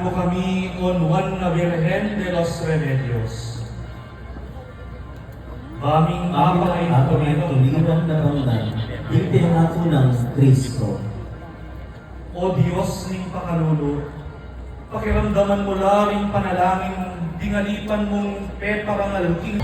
mo kami on Juana Virgen de los Remedios. Aming Ama ay tumiwan na bangnan, di pinangako ng Kristo. O Diyos ning pakalulo, pakiramdaman mo laring panalangin, dingalipan mong peparangalking.